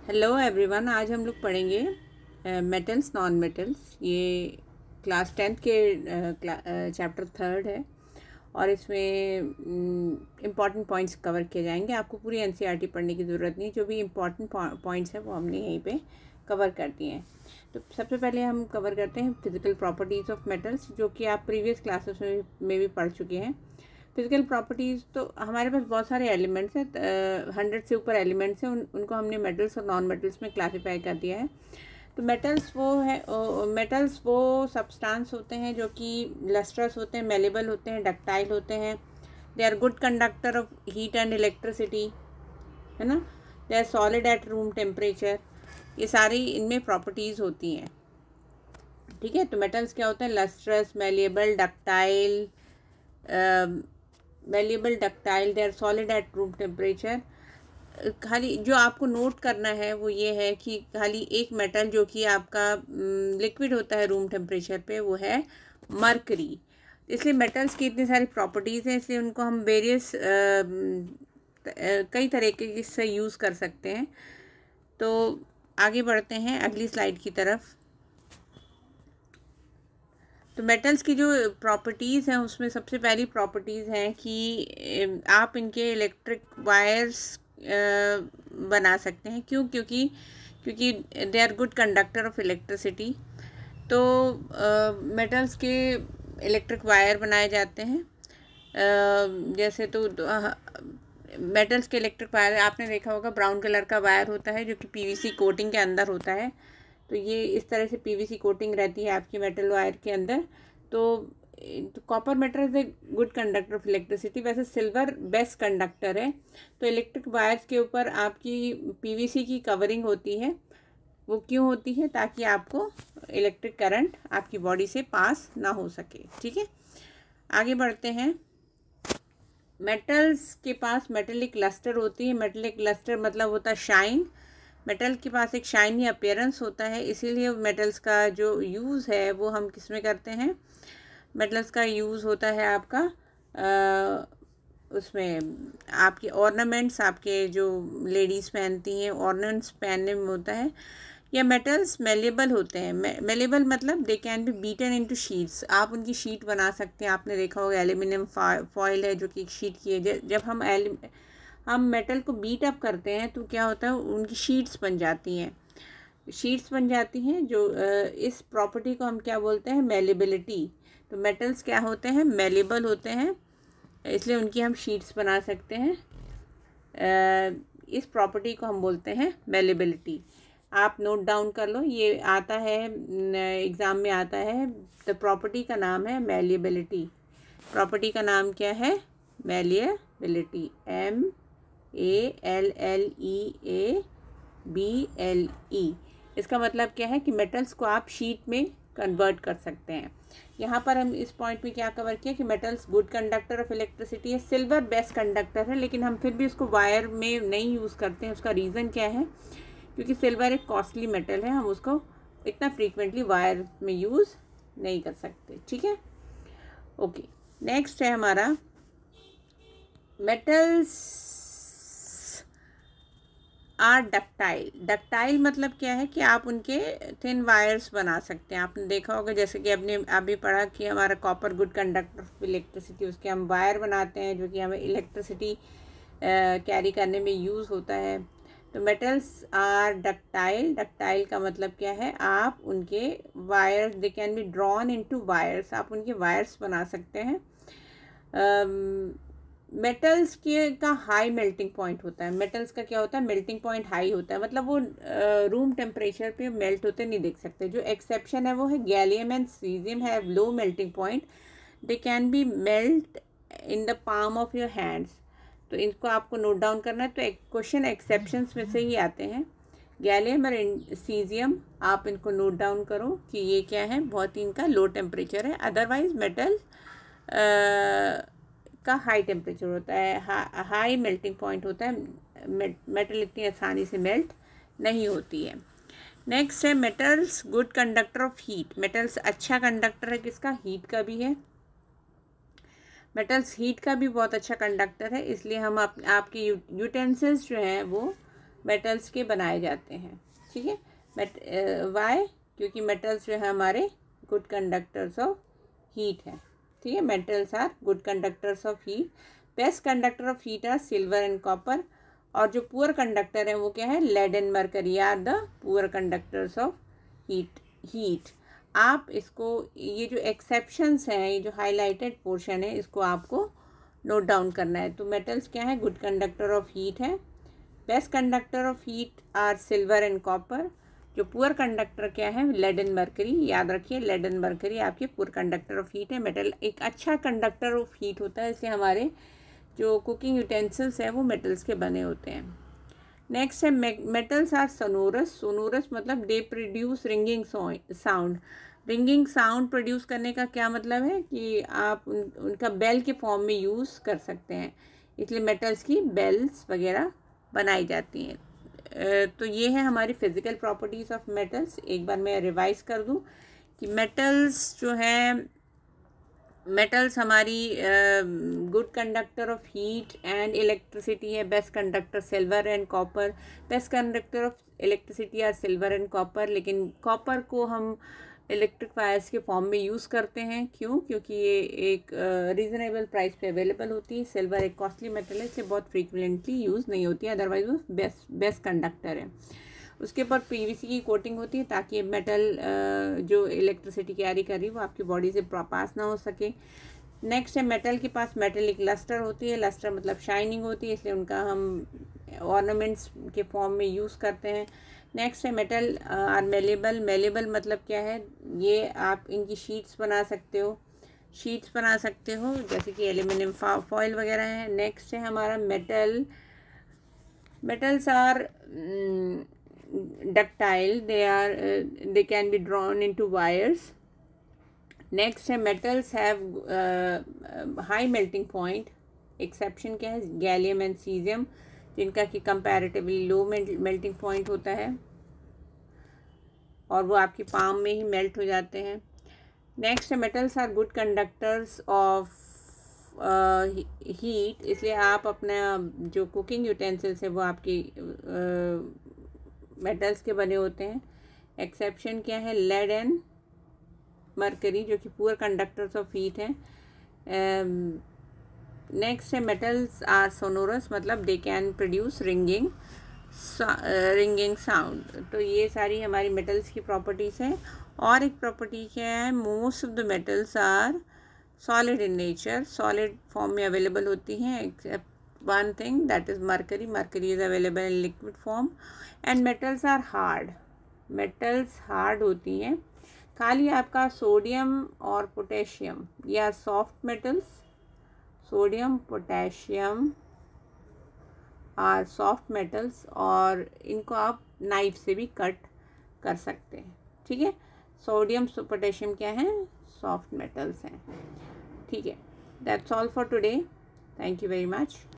Hello everyone, आज हम लोग पढ़ेंगे मेटल्स नॉन मेटल्स। ये क्लास 10th के चैप्टर 3 है और इसमें इम्पॉर्टेंट पॉइंट्स कवर किए जाएंगे। आपको पूरी एनसीईआरटी पढ़ने की ज़रूरत नहीं, जो भी इम्पॉर्टेंट पॉइंट्स हैं वो हमने यहीं पे कवर कर दिए हैं। तो सबसे पहले हम कवर करते हैं फिज़िकल प्रॉपर्टीज़ ऑफ मेटल्स, जो कि आप प्रीवियस क्लासेस में भी पढ़ चुके हैं। फिजिकल प्रॉपर्टीज़ तो हमारे पास बहुत सारे एलिमेंट्स हैं, 100 से ऊपर एलिमेंट्स हैं। उनको हमने मेटल्स और नॉन मेटल्स में क्लासीफाई कर दिया है। तो मेटल्स वो सब्सटेंस होते हैं जो कि लस्ट्रस होते हैं, मेलेबल होते हैं, डक्टाइल होते हैं। They are good conductor of heat and electricity, है ना। They are solid at room temperature. ये सारी इनमें प्रॉपर्टीज़ होती हैं, ठीक है। तो मेटल्स क्या होते हैं? Lustrous, malleable, ductile, they are solid at room temperature. खाली जो आपको नोट करना है वो ये है कि खाली एक मेटल जो कि आपका लिक्विड होता है रूम टेम्परेचर पे, वो है मरकरी। इसलिए मेटल्स की इतनी सारी प्रॉपर्टीज़ हैं, इसलिए उनको हम वेरियस कई तरीके से यूज़ कर सकते हैं। तो आगे बढ़ते हैं अगली स्लाइड की तरफ। तो मेटल्स की जो प्रॉपर्टीज़ हैं उसमें सबसे पहली प्रॉपर्टीज़ हैं कि आप इनके इलेक्ट्रिक वायर्स बना सकते हैं। क्योंकि they are good conductor of electricity. तो मेटल्स के इलेक्ट्रिक वायर बनाए जाते हैं। जैसे तो मेटल्स के इलेक्ट्रिक वायर आपने देखा होगा, ब्राउन कलर का वायर होता है जो कि पीवीसी कोटिंग के अंदर होता है। तो ये इस तरह से पीवीसी कोटिंग रहती है आपकी मेटल वायर के अंदर। तो copper metal is a good conductor of electricity. वैसे सिल्वर बेस्ट कंडक्टर है। तो इलेक्ट्रिक वायर्स के ऊपर आपकी पीवीसी की कवरिंग होती है। वो क्यों होती है? ताकि आपको इलेक्ट्रिक करंट आपकी बॉडी से पास ना हो सके, ठीक है। आगे बढ़ते हैं। मेटल्स के पास मेटेलिक लस्टर होती है। मेटेलिक लस्टर मतलब होता है शाइन। मेटल के पास एक शाइनी अपीयरेंस होता है, इसीलिए मेटल्स का जो यूज़ है वो हम किस में करते हैं? मेटल्स का यूज़ होता है आपका उसमें आपके ऑर्नामेंट्स, आपके जो लेडीज़ पहनती हैं ऑर्नामेंट्स पहनने में होता है। या मेटल्स मेलेबल होते हैं। मेलेबल मतलब they can be beaten into sheets. आप उनकी शीट बना सकते हैं। आपने देखा होगा एल्यूमिनियम फॉयल है जो कि एक शीट की है। जब हम मेटल को बीट अप करते हैं तो क्या होता है? उनकी शीट्स बन जाती हैं जो इस प्रॉपर्टी को हम क्या बोलते हैं? मेलेबिलिटी। तो मेटल्स क्या होते हैं? मेलेबल होते हैं, इसलिए उनकी हम शीट्स बना सकते हैं। इस प्रॉपर्टी को हम बोलते हैं मेलेबिलिटी। आप नोट डाउन कर लो, ये आता है एग्ज़ाम में आता है। द प्रॉपर्टी का नाम है मेलिएबिलिटी। प्रॉपर्टी का नाम क्या है? मेलिएबिलिटी। MELLEABLE। इसका मतलब क्या है कि मेटल्स को आप शीट में कन्वर्ट कर सकते हैं। यहाँ पर हम इस पॉइंट में क्या कवर किया कि metals good conductor of electricity है। सिल्वर बेस्ट कंडक्टर है, लेकिन हम फिर भी उसको वायर में नहीं यूज़ करते हैं। उसका रीज़न क्या है? क्योंकि सिल्वर एक कॉस्टली मेटल है, हम उसको इतना फ्रीक्वेंटली वायर में यूज़ नहीं कर सकते, ठीक है। ओके, नेक्स्ट है हमारा मेटल्स आर डक्टाइल। डक्टाइल मतलब क्या है कि आप उनके थिन वायर्स बना सकते हैं। आपने देखा होगा, जैसे कि आपने अभी पढ़ा कि हमारा copper good conductor of electricity, उसके हम वायर बनाते हैं जो कि हमें इलेक्ट्रिसिटी कैरी करने में यूज़ होता है। तो मेटल्स आर डक्टाइल। डक्टाइल का मतलब क्या है? आप उनके wires, they can be drawn into wires. आप उनके वायर्स बना सकते हैं। मेटल्स के का हाई मेल्टिंग पॉइंट होता है। मेटल्स का क्या होता है? मेल्टिंग पॉइंट हाई होता है, मतलब वो रूम टेम्परेचर पे मेल्ट होते नहीं देख सकते। जो एक्सेप्शन है वो है gallium and caesium have low melting point. They can be melt in the palm of your hands. तो इनको आपको नोट डाउन करना है। तो एक क्वेश्चन एक्सेप्शंस में से ही आते हैं। गैलियम और सीजियम, आप इनको नोट डाउन करो कि ये क्या है? बहुत ही इनका लो टेम्परेचर है। अदरवाइज मेटल का हाई टेम्परेचर होता है, हाई मेल्टिंग पॉइंट होता है। मेटल इतनी आसानी से मेल्ट नहीं होती है। नेक्स्ट है metals good conductor of heat. Metals अच्छा कंडक्टर है किसका? हीट का भी है। मेटल्स हीट का भी बहुत अच्छा कंडक्टर है, इसलिए हम आपके यूटेंसिल्स जो हैं वो मेटल्स के बनाए जाते हैं, ठीक है। वाई, क्योंकि मेटल्स जो है हमारे गुड कंडक्टर्स ऑफ हीट है, ठीक है। Metals are good conductors of heat. Best conductor of heat are silver and copper, और जो पुअर कंडक्टर है वो क्या है, lead and mercury are the poor conductors of heat. आप इसको, ये जो एक्सेप्शंस हैं, ये जो हाईलाइटेड पोर्शन है, इसको आपको नोट डाउन करना है। तो मेटल्स क्या है, गुड कंडक्टर ऑफ हीट है। Best conductor of heat are silver and copper. जो पुअर कंडक्टर क्या है, लेड एंड मरकरी। याद रखिए, लेड एंड मरकरी आपके पुअर कंडक्टर ऑफ हीट है। मेटल एक अच्छा कंडक्टर ऑफ हीट होता है, इसलिए हमारे जो कुकिंग यूटेंसिल्स हैं वो मेटल्स के बने होते हैं। नेक्स्ट है मेटल्स आर सोनोरस। सोनोरस मतलब they produce ringing sound. Ringing sound produce करने का क्या मतलब है कि आप उनका बेल के फॉर्म में यूज़ कर सकते हैं, इसलिए मेटल्स की बेल्स वगैरह बनाई जाती हैं। तो ये है हमारी फिज़िकल प्रॉपर्टीज़ ऑफ मेटल्स। एक बार मैं रिवाइज कर दूं कि मेटल्स जो है, मेटल्स हमारी good conductor of heat and electricity है। Best conductor silver and copper. Best conductor of electricity are silver and copper, लेकिन कॉपर को हम इलेक्ट्रिक वायर्स के फॉर्म में यूज़ करते हैं। क्यों? क्योंकि ये एक रीज़नेबल प्राइस पे अवेलेबल होती है। सिल्वर एक कॉस्टली मेटल है, इसलिए बहुत फ्रीक्वेंटली यूज़ नहीं होती है, अदरवाइज वो बेस्ट कंडक्टर है। उसके ऊपर पीवीसी की कोटिंग होती है ताकि मेटल जो इलेक्ट्रिसिटी कैरी कर रही है वो आपकी बॉडी से पास ना हो सके। नेक्स्ट है मेटल के पास मेटेलिक लस्टर होती है। लस्टर मतलब शाइनिंग होती है, इसलिए उनका हम ऑर्नामेंट्स के फॉर्म में यूज़ करते हैं। नेक्स्ट है मेटल आर मेलेबल। मेलेबल मतलब क्या है, ये आप इनकी शीट्स बना सकते हो, शीट्स बना सकते हो जैसे कि एल्यूमिनियम फॉयल वगैरह है। नेक्स्ट है हमारा metals are ductile, they can be drawn into wires. Next है metals have high melting point. exception क्या है, गैलियम एंड सीजियम, जिनका कि comparatively low melting point होता है और वो आपकी पाम में ही मेल्ट हो जाते हैं। नेक्स्ट है metals are good conductors of heat, इसलिए आप अपना जो कुकिंग यूटेंसिल्स है वो आपकी मेटल्स के बने होते हैं। एक्सेप्शन क्या है, लेड एंड मरकरी, जो कि पुअर कंडक्टर्स ऑफ हीट हैं। नेक्स्ट है मेटल्स आर सोनोरस, मतलब they can produce ringing sound. तो ये सारी हमारी मेटल्स की प्रॉपर्टीज़ हैं। और एक प्रॉपर्टी क्या है, most of the metals are solid in nature, solid form में अवेलेबल होती हैं, except one thing, that is mercury. Mercury is available in liquid form and metals are hard. metals hard होती हैं। खाली आपका सोडियम और पोटेशियम या soft metals, sodium potassium are soft metals, और इनको आप नाइफ से भी कट कर सकते हैं, ठीक है। सोडियम पोटेशियम क्या है, सॉफ्ट मेटल्स हैं, ठीक है। That's all for today, thank you very much.